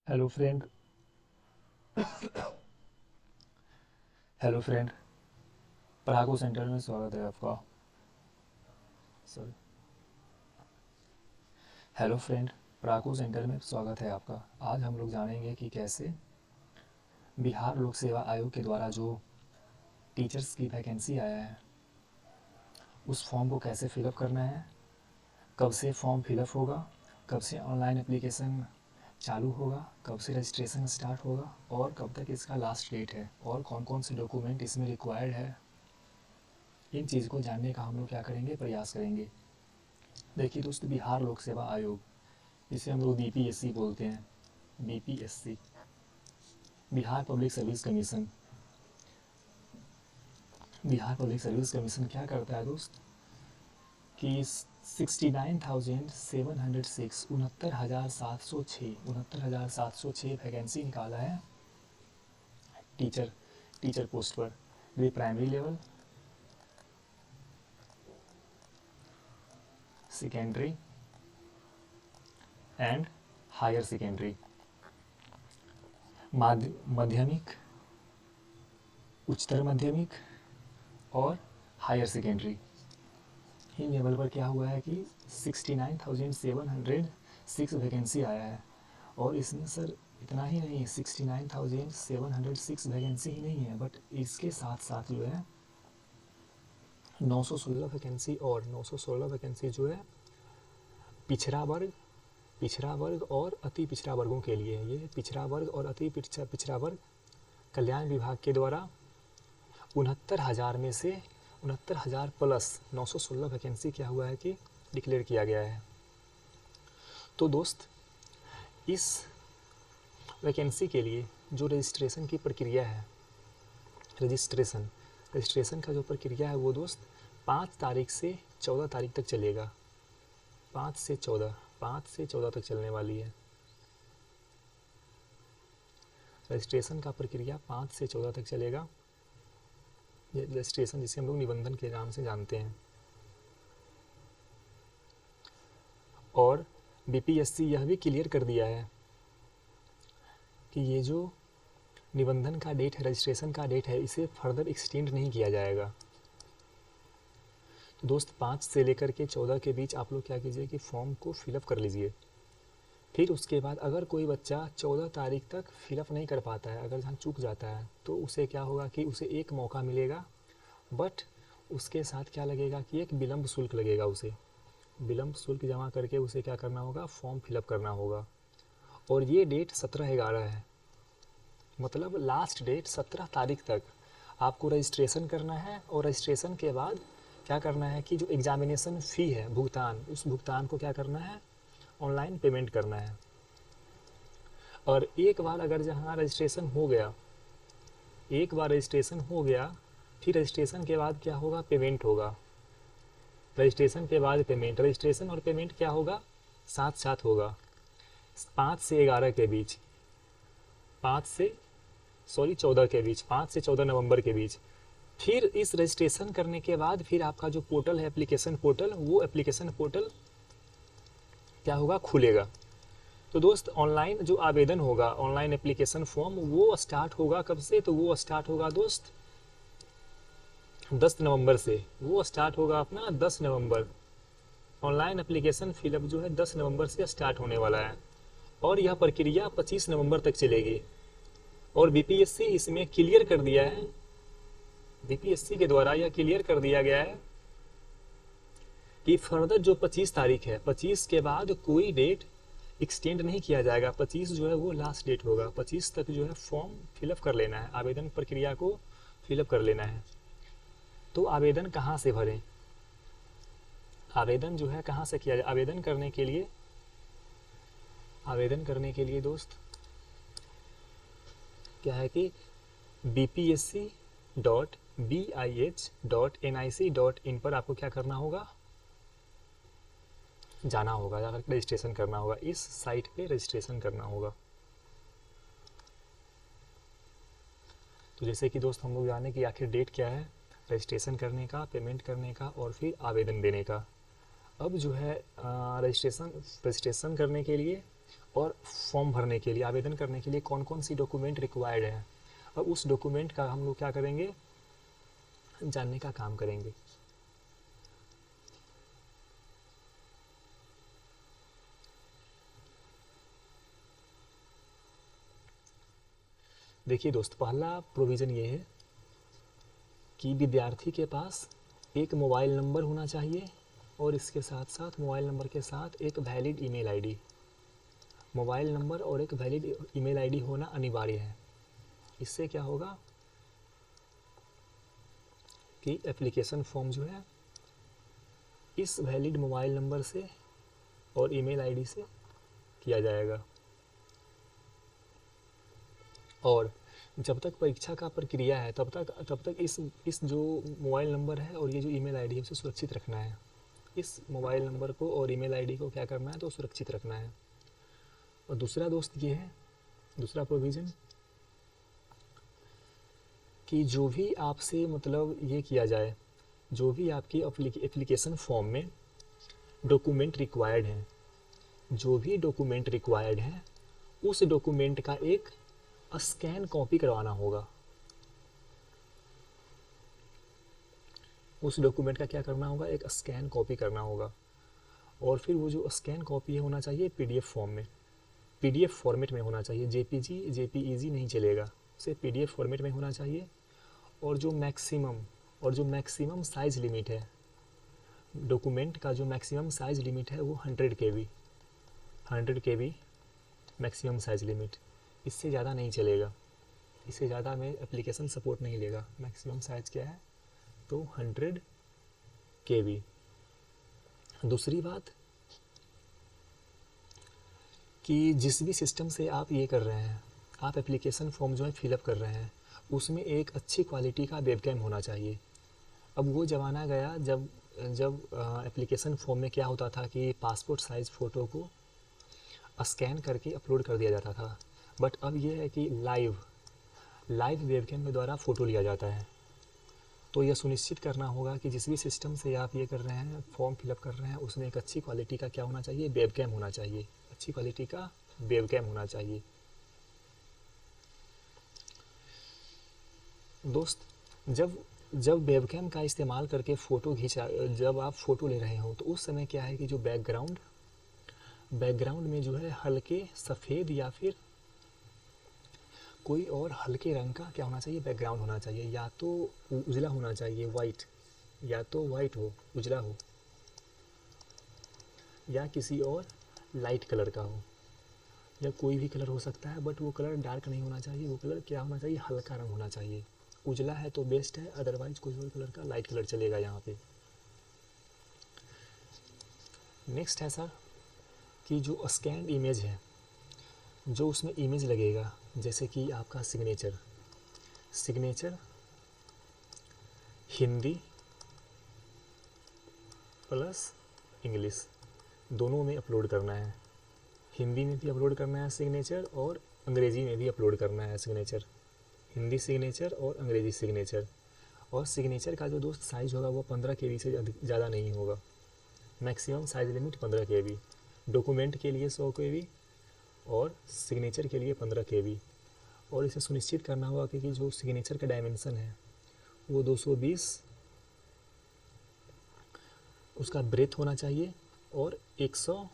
Hello friend. Hello friend, Padhaku centre में स्वागत है आपका। Sorry. Hello friend, Padhaku centre में स्वागत है आपका। आज हम लोग जानेंगे कि कैसे बिहार लोक सेवा आयोग के द्वारा जो टीचर्स की वैकेंसी आया है उस फॉर्म को कैसे फिलअप करना है, कब से फॉर्म फिलअप होगा, कब से ऑनलाइन एप्लीकेशन चालू होगा, कब से रजिस्ट्रेशन स्टार्ट होगा और कब तक इसका लास्ट डेट है और कौन कौन से डॉक्यूमेंट इसमें रिक्वायर्ड है। इन चीज़ को जानने का हम लोग क्या करेंगे, प्रयास करेंगे। देखिए दोस्त, बिहार लोक सेवा आयोग, इसे हम लोग बीपीएससी बोलते हैं। BPSC, Bihar public service commission. Bihar public service commission क्या करता है दोस्त कि 69,706 उनहत्तर हज़ार सात सौ छः वैकेंसी निकाला है टीचर टीचर पोस्ट पर। वे primary level, secondary and higher secondary, माध्यमिक, उच्चतर माध्यमिक और हायर सेकेंडरी। इन लेवल पर क्या हुआ है कि 69,706 वैकेंसी आया है। और इसमें सर इतना ही नहीं है, 69,706 वैकेंसी ही नहीं है, बट इसके साथ साथ जो है 916 वैकेंसी और 916 वैकेंसी जो है पिछड़ा वर्ग और अति पिछड़ा वर्गों के लिए। ये पिछड़ा वर्ग और अति पिछड़ा वर्ग कल्याण विभाग के द्वारा 69,000 में से 69,000 प्लस 916 वैकेंसी क्या हुआ है कि डिक्लेयर किया गया है। तो दोस्त, इस वैकेंसी के लिए जो रजिस्ट्रेशन की प्रक्रिया है, रजिस्ट्रेशन का जो प्रक्रिया है वो दोस्त 5 तारीख से 14 तारीख तक चलेगा। 5 से 14 तक चलने वाली है रजिस्ट्रेशन का प्रक्रिया। 5 से 14 तक चलेगा ये रजिस्ट्रेशन, जिसे हम लोग निबंधन के नाम से जानते हैं। और बीपीएससी यह भी क्लियर कर दिया है कि ये जो निबंधन का डेट है, रजिस्ट्रेशन का डेट है, इसे फर्दर एक्सटेंड नहीं किया जाएगा। तो दोस्त, 5 से लेकर के 14 के बीच आप लोग क्या कीजिए कि फॉर्म को फिलअप कर लीजिए। फिर उसके बाद अगर कोई बच्चा 14 तारीख तक फिलअप नहीं कर पाता है, अगर जहाँ चूक जाता है, तो उसे क्या होगा कि उसे एक मौका मिलेगा, बट उसके साथ क्या लगेगा कि एक विलम्ब शुल्क लगेगा। उसे विलम्ब शुल्क जमा करके उसे क्या करना होगा, फॉर्म फिलअप करना होगा। और ये डेट 17/11 है, मतलब लास्ट डेट 17 तारीख तक आपको रजिस्ट्रेशन करना है। और रजिस्ट्रेशन के बाद क्या करना है कि जो एग्ज़ामिनेशन फ़ी है, भुगतान, उस भुगतान को क्या करना है, ऑनलाइन पेमेंट करना है। और एक बार अगर जहाँ रजिस्ट्रेशन हो गया, फिर रजिस्ट्रेशन के बाद क्या होगा, पेमेंट होगा। रजिस्ट्रेशन के बाद पेमेंट, रजिस्ट्रेशन और पेमेंट क्या होगा, साथ साथ होगा। 5 से 11 के बीच, 14 के बीच, 5 से 14 नवंबर के बीच। फिर इस रजिस्ट्रेशन करने के बाद फिर आपका जो पोर्टल है, एप्लीकेशन पोर्टल, वो एप्लीकेशन पोर्टल क्या होगा, खुलेगा। तो दोस्त, ऑनलाइन जो आवेदन होगा, ऑनलाइन एप्लीकेशन फॉर्म, वो स्टार्ट होगा कब से, तो वो स्टार्ट होगा दोस्त 10 नवंबर से। वो स्टार्ट होगा अपना 10 नवंबर। ऑनलाइन एप्लीकेशन फिलअप जो है 10 नवंबर से स्टार्ट होने वाला है और यह प्रक्रिया 25 नवंबर तक चलेगी। और बीपीएससी इसमें क्लियर कर दिया है, बीपीएससी के द्वारा यह क्लियर कर दिया गया है कि फर्दर जो 25 तारीख है, 25 के बाद कोई डेट एक्सटेंड नहीं किया जाएगा। 25 जो है वो लास्ट डेट होगा। 25 तक जो है फॉर्म फिलअप कर लेना है, आवेदन प्रक्रिया को फिलअप कर लेना है। तो आवेदन कहाँ से भरें, आवेदन जो है कहाँ से किया जाए। आवेदन करने के लिए दोस्त क्या है कि bpsc.bih.nic.in पर आपको क्या करना होगा, जाना होगा, जाकर रजिस्ट्रेशन करना होगा। इस साइट पे रजिस्ट्रेशन करना होगा। तो जैसे कि दोस्त हम लोग जाने कि आखिर डेट क्या है रजिस्ट्रेशन करने का, पेमेंट करने का और फिर आवेदन देने का। अब जो है रजिस्ट्रेशन करने के लिए और फॉर्म भरने के लिए, आवेदन करने के लिए कौन कौन सी डॉक्यूमेंट रिक्वायर्ड है, और उस डॉक्यूमेंट का हम लोग क्या करेंगे, जानने का काम करेंगे। देखिए दोस्त, पहला प्रोविज़न ये है कि विद्यार्थी के पास एक मोबाइल नंबर होना चाहिए और इसके साथ साथ मोबाइल नंबर के साथ एक valid email ID. Mobile number और एक वैलिड ईमेल आईडी होना अनिवार्य है। इससे क्या होगा कि एप्लीकेशन फॉर्म जो है इस वैलिड मोबाइल नंबर से और ईमेल आईडी से किया जाएगा। और जब तक परीक्षा का प्रक्रिया है तब तक इस जो मोबाइल नंबर है और ये जो ईमेल आईडी है उसे सुरक्षित रखना है। इस मोबाइल नंबर को और ईमेल आईडी को क्या करना है, तो सुरक्षित रखना है। और दूसरा दोस्त ये है, दूसरा प्रोविज़न कि जो भी आपसे मतलब ये किया जाए, जो भी आपकी एप्लीकेशन फॉर्म में डॉक्यूमेंट रिक्वायर्ड हैं, जो भी डॉक्यूमेंट रिक्वायर्ड हैं उस डॉक्यूमेंट का एक स्कैन कॉपी करवाना होगा। उस डॉक्यूमेंट का क्या करना होगा, एक स्कैन कॉपी करना होगा। और फिर वो जो स्कैन कॉपी होना चाहिए पीडीएफ फॉर्म में, पीडीएफ फॉर्मेट में होना चाहिए। जेपीईजी नहीं चलेगा, उसे पीडीएफ फॉर्मेट में होना चाहिए। और जो मैक्सिमम साइज़ लिमिट है, डॉक्यूमेंट का जो मैक्सिमम साइज़ लिमिट है वो 100 KB मैक्सिमम साइज़ लिमिट। इससे ज़्यादा नहीं चलेगा, इससे ज़्यादा में एप्लीकेशन सपोर्ट नहीं लेगा। मैक्सिमम साइज़ क्या है, तो 100 KB। दूसरी बात कि जिस भी सिस्टम से आप ये कर रहे हैं, आप एप्लीकेशन फॉर्म जो है फिलअप कर रहे हैं, उसमें एक अच्छी क्वालिटी का वेबकैम होना चाहिए। अब वो ज़माना गया जब एप्लीकेशन फॉर्म में क्या होता था कि पासपोर्ट साइज़ फ़ोटो को स्कैन करके अपलोड कर दिया जाता था। बट अब ये है कि लाइव वेबकैम के द्वारा फ़ोटो लिया जाता है। तो यह सुनिश्चित करना होगा कि जिस भी सिस्टम से आप ये कर रहे हैं, फॉर्म फिलअप कर रहे हैं, उसमें एक अच्छी क्वालिटी का क्या होना चाहिए, वेबकैम होना चाहिए। अच्छी क्वालिटी का वेबकैम होना चाहिए। दोस्त, जब वेबकैम का इस्तेमाल करके जब आप फ़ोटो ले रहे हो तो उस समय क्या है कि जो बैकग्राउंड में जो है हल्के सफ़ेद या फिर कोई और हल्के रंग का क्या होना चाहिए, बैकग्राउंड होना चाहिए। या तो उजला होना चाहिए, वाइट, या तो वाइट हो, उजला हो, या किसी और लाइट कलर का हो, या कोई भी कलर हो सकता है। बट वो कलर डार्क नहीं होना चाहिए, वो कलर क्या होना चाहिए, हल्का रंग होना चाहिए। उजला है तो बेस्ट है, अदरवाइज कोई और कलर का लाइट कलर चलेगा यहाँ पे। नेक्स्ट है सर कि जो स्कैन इमेज है, जो उसमें इमेज लगेगा, जैसे कि आपका सिग्नेचर हिंदी प्लस इंग्लिश दोनों में अपलोड करना है। हिंदी में भी अपलोड करना है सिग्नेचर और अंग्रेज़ी में भी अपलोड करना है सिग्नेचर। हिंदी सिग्नेचर और अंग्रेज़ी सिग्नेचर। और सिग्नेचर का जो दोस्त साइज़ होगा वो 15 KB से ज़्यादा नहीं होगा। Maximum size limit 15 KB। Document के लिए 100 KB और सिग्नेचर के लिए 15 KB। और इसे सुनिश्चित करना होगा कि जो सिग्नेचर का डायमेंशन है वो 220 उसका ब्रेथ होना चाहिए और 100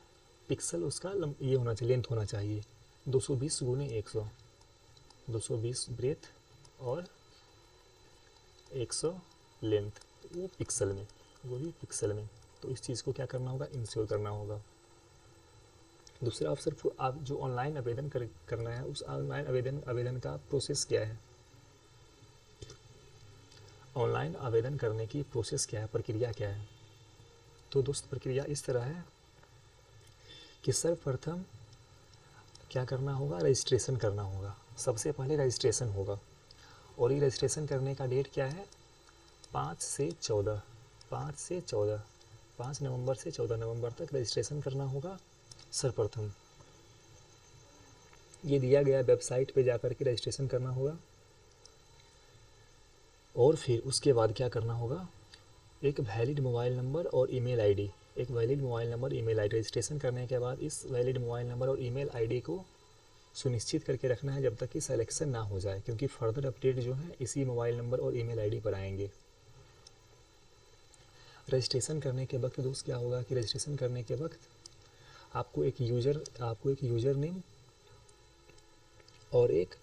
पिक्सल उसका ये होना चाहिए, लेंथ होना चाहिए। 220 गुने 100, 220 ब्रेथ और 100 लेंथ, वो भी पिक्सल में। तो इस चीज़ को क्या करना होगा, इंश्योर करना होगा। दूसरा अवसर, आप जो ऑनलाइन आवेदन करना है, उस ऑनलाइन आवेदन का प्रोसेस क्या है, ऑनलाइन आवेदन करने की प्रोसेस क्या है, प्रक्रिया क्या है। तो दोस्त, प्रक्रिया इस तरह है कि सर्वप्रथम क्या करना होगा, रजिस्ट्रेशन करना होगा। सबसे पहले रजिस्ट्रेशन होगा और ये रजिस्ट्रेशन करने का डेट क्या है, 5 से 14 5 नवंबर से 14 नवंबर तक रजिस्ट्रेशन करना होगा। सर्वप्रथम ये दिया गया वेबसाइट पे जाकर के रजिस्ट्रेशन करना होगा। और फिर उसके बाद क्या करना होगा, एक वैलिड मोबाइल नंबर और ईमेल आईडी एक valid mobile number, email ID. Registration करने के बाद इस वैलिड मोबाइल नंबर और ईमेल आईडी को सुनिश्चित करके रखना है जब तक कि सिलेक्शन ना हो जाए, क्योंकि फर्दर अपडेट जो है इसी मोबाइल नंबर और ईमेल आईडी पर आएंगे। रजिस्ट्रेशन करने के वक्त दोस्त क्या होगा कि रजिस्ट्रेशन करने के वक्त आपको एक यूज़र नेम और एक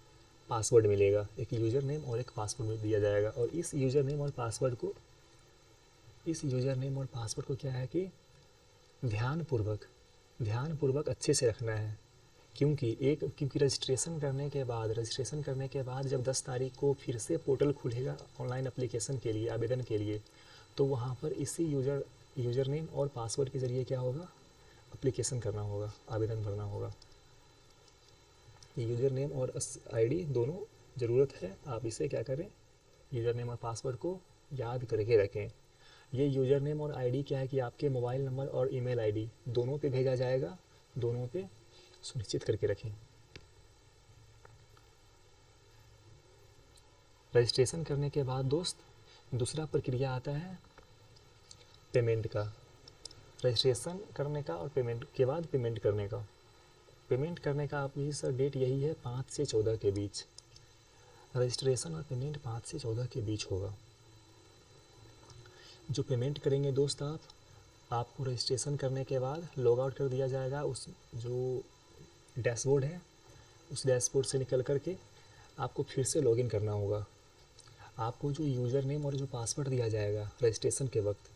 पासवर्ड मिलेगा। एक यूज़र नेम और एक पासवर्ड दिया जाएगा, और इस यूज़र नेम और पासवर्ड को क्या है कि ध्यानपूर्वक अच्छे से रखना है। क्योंकि रजिस्ट्रेशन करने के बाद जब 10 तारीख को फिर से पोर्टल खुलेगा ऑनलाइन एप्लीकेशन के लिए, आवेदन के लिए, तो वहाँ पर इसी यूज़र नेम और पासवर्ड के ज़रिए क्या होगा, एप्लीकेशन करना होगा, आवेदन भरना होगा। यूज़र नेम और आईडी दोनों ज़रूरत है, आप इसे क्या करें, यूज़र नेम और पासवर्ड को याद करके रखें। ये यूज़र नेम और आईडी क्या है कि आपके मोबाइल नंबर और ईमेल आईडी दोनों पे भेजा जाएगा, दोनों पे सुनिश्चित करके रखें। रजिस्ट्रेशन करने के बाद दोस्त दूसरा प्रक्रिया आता है पेमेंट का। रजिस्ट्रेशन करने का और पेमेंट के बाद पेमेंट करने का। पेमेंट करने का आपकी सर डेट यही है 5 से 14 के बीच। रजिस्ट्रेशन और पेमेंट 5 से 14 के बीच होगा। जो पेमेंट करेंगे दोस्त आपको रजिस्ट्रेशन करने के बाद लॉग आउट कर दिया जाएगा। उस जो डैशबोर्ड है उस डैशबोर्ड से निकल कर के आपको फिर से लॉगिन करना होगा। आपको जो यूज़र नेम और जो पासवर्ड दिया जाएगा रजिस्ट्रेशन के वक्त,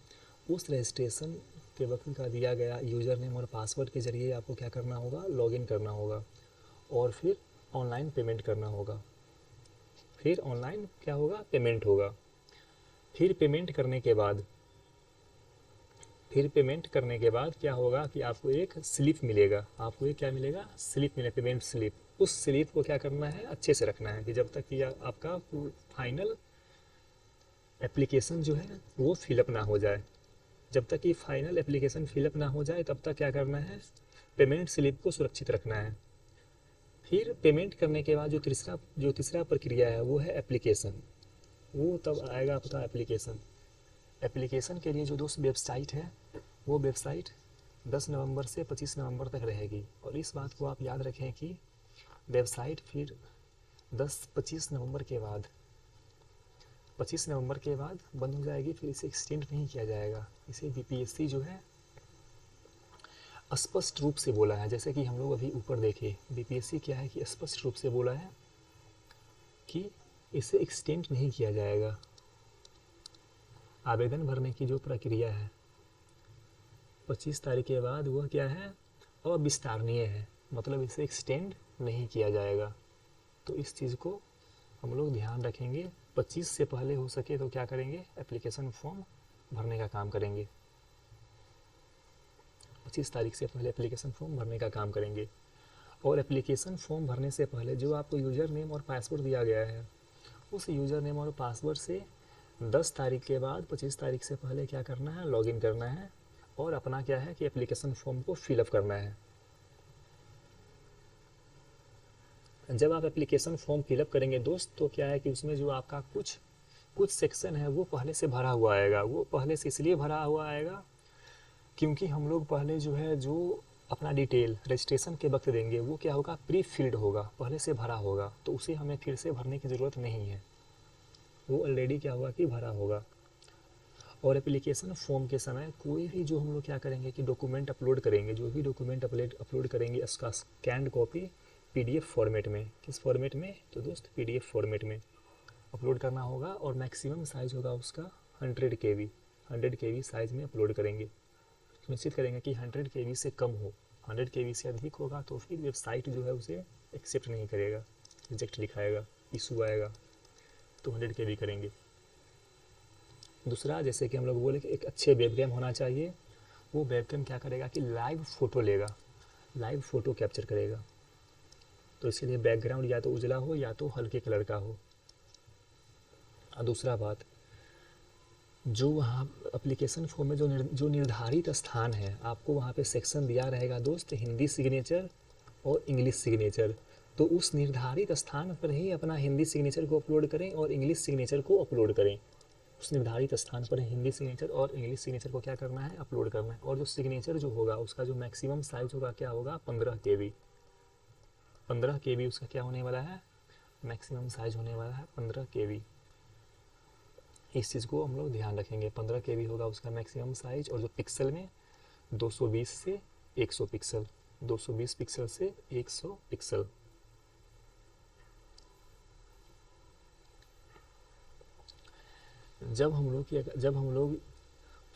उस रजिस्ट्रेशन के वक्त का दिया गया यूज़र नेम और पासवर्ड के ज़रिए आपको क्या करना होगा, लॉगिन करना होगा और फिर ऑनलाइन पेमेंट करना होगा। फिर ऑनलाइन क्या होगा, पेमेंट होगा। फिर पेमेंट करने के बाद क्या होगा कि आपको एक स्लिप मिलेगा। आपको एक क्या मिलेगा, स्लिप मिलेगा, पेमेंट स्लिप। उस स्लिप को क्या करना है, अच्छे से रखना है कि जब तक कि आपका फाइनल एप्लीकेशन जो है वो फिलअप ना हो जाए। जब तक कि फाइनल एप्लीकेशन फिलअप ना हो जाए तब तक क्या करना है, पेमेंट स्लिप को सुरक्षित रखना है। फिर पेमेंट करने के बाद जो तीसरा प्रक्रिया है वो है एप्लीकेशन। वो तब आएगा आपका एप्लीकेशन के लिए जो दोस्त वेबसाइट है, वो वेबसाइट 10 नवंबर से 25 नवंबर तक रहेगी। और इस बात को आप याद रखें कि वेबसाइट फिर 25 नवंबर के बाद बंद हो जाएगी। फिर इसे एक्सटेंड नहीं किया जाएगा। इसे बीपीएससी जो है स्पष्ट रूप से बोला है, जैसे कि हम लोग अभी ऊपर देखे, बीपीएससी क्या है कि स्पष्ट रूप से बोला है कि इसे एक्सटेंड नहीं किया जाएगा। आवेदन भरने की जो प्रक्रिया है 25 तारीख के बाद वह क्या है, अविस्तारणीय है, मतलब इसे एक्सटेंड नहीं किया जाएगा। तो इस चीज़ को हम लोग ध्यान रखेंगे। 25 से पहले हो सके तो क्या करेंगे, एप्लीकेशन फॉर्म भरने का काम करेंगे। 25 तारीख से पहले एप्लीकेशन फॉर्म भरने का काम करेंगे। और एप्लीकेशन फॉर्म भरने से पहले जो आपको यूज़र नेम और पासवर्ड दिया गया है, उस यूज़र नेम और पासवर्ड से 10 तारीख के बाद 25 तारीख से पहले क्या करना है, लॉगिन करना है और अपना क्या है कि एप्लीकेशन फॉर्म को फिलअप करना है। जब आप एप्लीकेशन फॉर्म फिलअप करेंगे दोस्त, तो क्या है कि उसमें जो आपका कुछ सेक्शन है वो पहले से भरा हुआ आएगा। वो पहले से इसलिए भरा हुआ आएगा क्योंकि हम लोग पहले जो अपना डिटेल रजिस्ट्रेशन के वक्त देंगे वो क्या होगा, प्री फिल्ड होगा, पहले से भरा होगा। तो उसे हमें फिर से भरने की ज़रूरत नहीं है, वो ऑलरेडी क्या होगा कि भरा होगा। और एप्लीकेशन फॉर्म के समय कोई भी जो हम लोग क्या करेंगे कि डॉक्यूमेंट अपलोड करेंगे, जो भी डॉक्यूमेंट अपलोड करेंगे उसका स्कैंड कॉपी पीडीएफ फॉर्मेट में, किस फॉर्मेट में, तो दोस्त पीडीएफ फॉर्मेट में अपलोड करना होगा। और मैक्सिमम साइज़ होगा उसका 100 KB साइज़ में अपलोड करेंगे। सुनिश्चित करेंगे कि 100 KB से कम हो। 100 KB से अधिक होगा तो फिर वेबसाइट जो है उसे एक्सेप्ट नहीं करेगा, रिजेक्ट लिखाएगा, इशू आएगा। तो 100 KB करेंगे। दूसरा, जैसे कि हम लोग बोले कि एक अच्छे वेबकैम होना चाहिए। वो वेबकैम क्या करेगा कि लाइव फ़ोटो लेगा, लाइव फ़ोटो कैप्चर करेगा। तो इसके लिए बैकग्राउंड या तो उजला हो या तो हल्के कलर का हो। और दूसरा बात, जो वहाँ एप्लीकेशन फॉर्म में जो निर्धारित स्थान है, आपको वहाँ पे सेक्शन दिया रहेगा दोस्त, हिंदी सिग्नेचर और इंग्लिश सिग्नेचर। तो उस निर्धारित स्थान पर ही अपना हिंदी सिग्नेचर को अपलोड करें और इंग्लिश सिग्नेचर को अपलोड करें। उस निर्धारित स्थान पर हिंदी सिग्नेचर और इंग्लिश सिग्नेचर को क्या करना है, अपलोड करना है। और जो सिग्नेचर जो होगा उसका जो मैक्सिमम साइज होगा क्या होगा, 15 KB। 15 KB उसका क्या होने वाला है, मैक्सिमम साइज होने वाला है 15 KB। इस चीज़ को हम लोग ध्यान रखेंगे, 15 KB होगा उसका मैक्सिमम साइज। और जो पिक्सल में 220 से 100 पिक्सल, 220 पिक्सल से 100 पिक्सल। जब हम लोग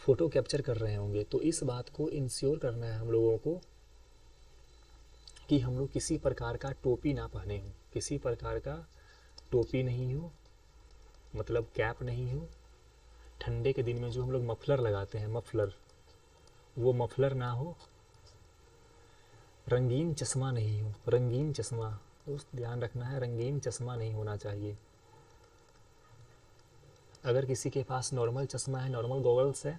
फ़ोटो कैप्चर कर रहे होंगे तो इस बात को इंश्योर करना है हम लोगों को कि हम लोग किसी प्रकार का टोपी ना पहने हो, किसी प्रकार का टोपी नहीं हो, मतलब कैप नहीं हो। ठंडे के दिन में जो हम लोग मफलर लगाते हैं, मफलर, वो मफलर ना हो। रंगीन चश्मा नहीं हो, रंगीन चश्मा दोस्त ध्यान रखना है, रंगीन चश्मा नहीं होना चाहिए। अगर किसी के पास नॉर्मल चश्मा है, नॉर्मल गॉगल्स है,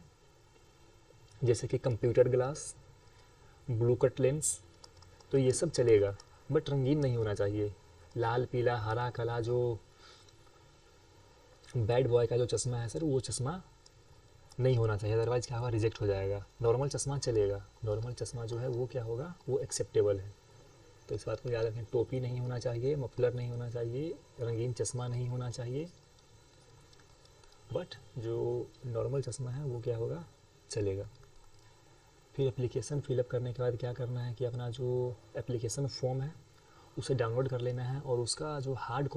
जैसे कि computer glass, blue cut lens, तो ये सब चलेगा, बट रंगीन नहीं होना चाहिए। लाल, पीला, हरा, काला जो बैड बॉय का जो चश्मा है सर, वो चश्मा नहीं होना चाहिए, अदरवाइज़ क्या होगा, रिजेक्ट हो जाएगा। नॉर्मल चश्मा चलेगा, नॉर्मल चश्मा जो है वो क्या होगा, वो एक्सेप्टेबल है। तो इस बात को याद रखें, टोपी नहीं होना चाहिए, मफलर नहीं होना चाहिए, रंगीन चश्मा नहीं होना चाहिए, बट जो नॉर्मल चश्मा है वो क्या होगा, चलेगा। फिर एप्लीकेशन फिलअप करने के बाद क्या करना है कि अपना जो एप्लीकेशन फॉर्म है उसे डाउनलोड कर लेना है, और उसका जो हार्ड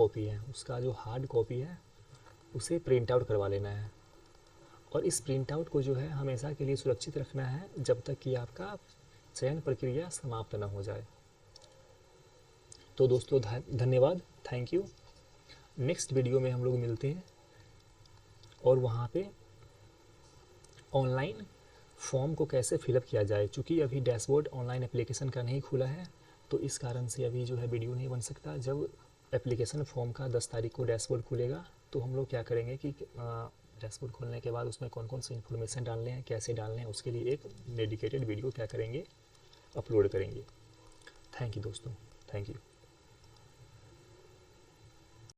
कॉपी है उसे प्रिंट आउट करवा लेना है। और इस प्रिंट आउट को जो है हमेशा के लिए सुरक्षित रखना है जब तक कि आपका चयन प्रक्रिया समाप्त न हो जाए। तो दोस्तों धन्यवाद, थैंक यू। नेक्स्ट वीडियो में हम लोग मिलते हैं और वहाँ पे ऑनलाइन फॉर्म को कैसे फिलअप किया जाए। चूँकि अभी डैशबोर्ड ऑनलाइन एप्लीकेशन का नहीं खुला है, तो इस कारण से अभी जो है वीडियो नहीं बन सकता। जब एप्लीकेशन फॉर्म का 10 तारीख को डैशबोर्ड खुलेगा तो हम लोग क्या करेंगे कि डैशबोर्ड खोलने के बाद उसमें कौन कौन सी इन्फॉर्मेशन डालने हैं, कैसे डालने हैं, उसके लिए एक डेडिकेटेड वीडियो क्या करेंगे, अपलोड करेंगे। थैंक यू दोस्तों, थैंक यू।